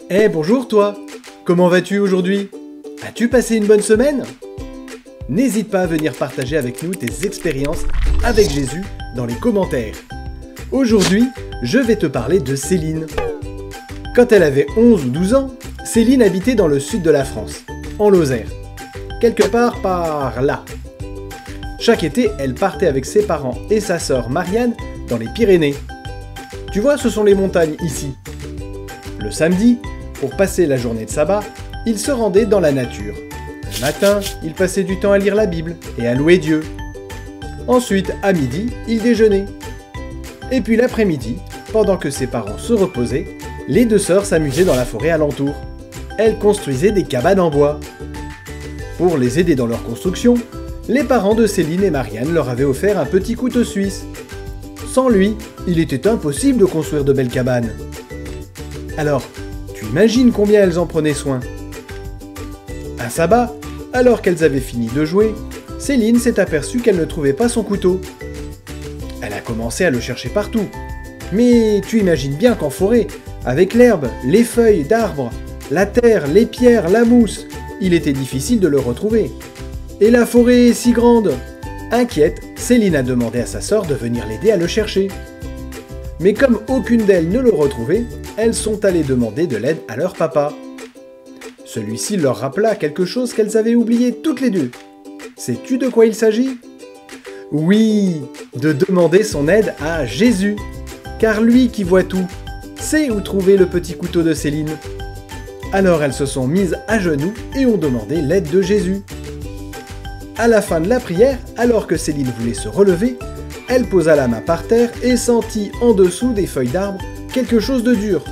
Bonjour toi. Comment vas-tu aujourd'hui? As-tu passé une bonne semaine? N'hésite pas à venir partager avec nous tes expériences avec Jésus dans les commentaires. Aujourd'hui, je vais te parler de Céline. Quand elle avait 11 ou 12 ans, Céline habitait dans le sud de la France, en Lozère. Quelque part par là. Chaque été, elle partait avec ses parents et sa sœur Marianne dans les Pyrénées. Tu vois, ce sont les montagnes ici. Le samedi, pour passer la journée de sabbat, ils se rendaient dans la nature. Le matin, ils passaient du temps à lire la Bible et à louer Dieu. Ensuite, à midi, ils déjeunaient. Et puis l'après-midi, pendant que ses parents se reposaient, les deux sœurs s'amusaient dans la forêt alentour. Elles construisaient des cabanes en bois. Pour les aider dans leur construction, les parents de Céline et Marianne leur avaient offert un petit couteau suisse. Sans lui, il était impossible de construire de belles cabanes. Alors, tu imagines combien elles en prenaient soin. Un sabbat, alors qu'elles avaient fini de jouer, Céline s'est aperçue qu'elle ne trouvait pas son couteau. Elle a commencé à le chercher partout. Mais tu imagines bien qu'en forêt, avec l'herbe, les feuilles d'arbres, la terre, les pierres, la mousse, il était difficile de le retrouver. Et la forêt est si grande. Inquiète, Céline a demandé à sa sœur de venir l'aider à le chercher. Mais comme aucune d'elles ne le retrouvait, elles sont allées demander de l'aide à leur papa. Celui-ci leur rappela quelque chose qu'elles avaient oublié toutes les deux. Sais-tu de quoi il s'agit? Oui, de demander son aide à Jésus. Car lui qui voit tout, sait où trouver le petit couteau de Céline. Alors elles se sont mises à genoux et ont demandé l'aide de Jésus. À la fin de la prière, alors que Céline voulait se relever, elle posa la main par terre et sentit en dessous des feuilles d'arbre quelque chose de dur.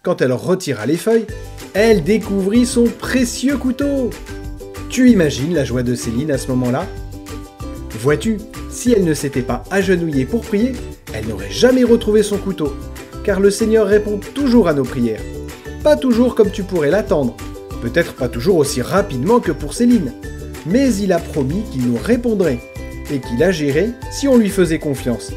Quand elle retira les feuilles, elle découvrit son précieux couteau. Tu imagines la joie de Céline à ce moment-là? Vois-tu, si elle ne s'était pas agenouillée pour prier, elle n'aurait jamais retrouvé son couteau, car le Seigneur répond toujours à nos prières. Pas toujours comme tu pourrais l'attendre, peut-être pas toujours aussi rapidement que pour Céline, mais il a promis qu'il nous répondrait et qu'il agirait si on lui faisait confiance.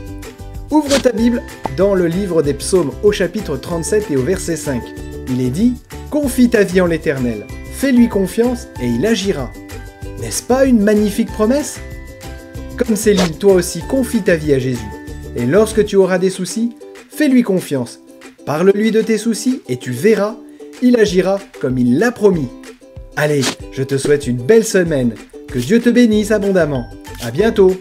Ouvre ta Bible dans le livre des Psaumes au chapitre 37 et au verset 5. Il est dit « Confie ta vie en l'Éternel, fais-lui confiance et il agira ». N'est-ce pas une magnifique promesse? Comme Céline, toi aussi confie ta vie à Jésus. Et lorsque tu auras des soucis, fais-lui confiance. Parle-lui de tes soucis et tu verras, il agira comme il l'a promis. Allez, je te souhaite une belle semaine. Que Dieu te bénisse abondamment. À bientôt.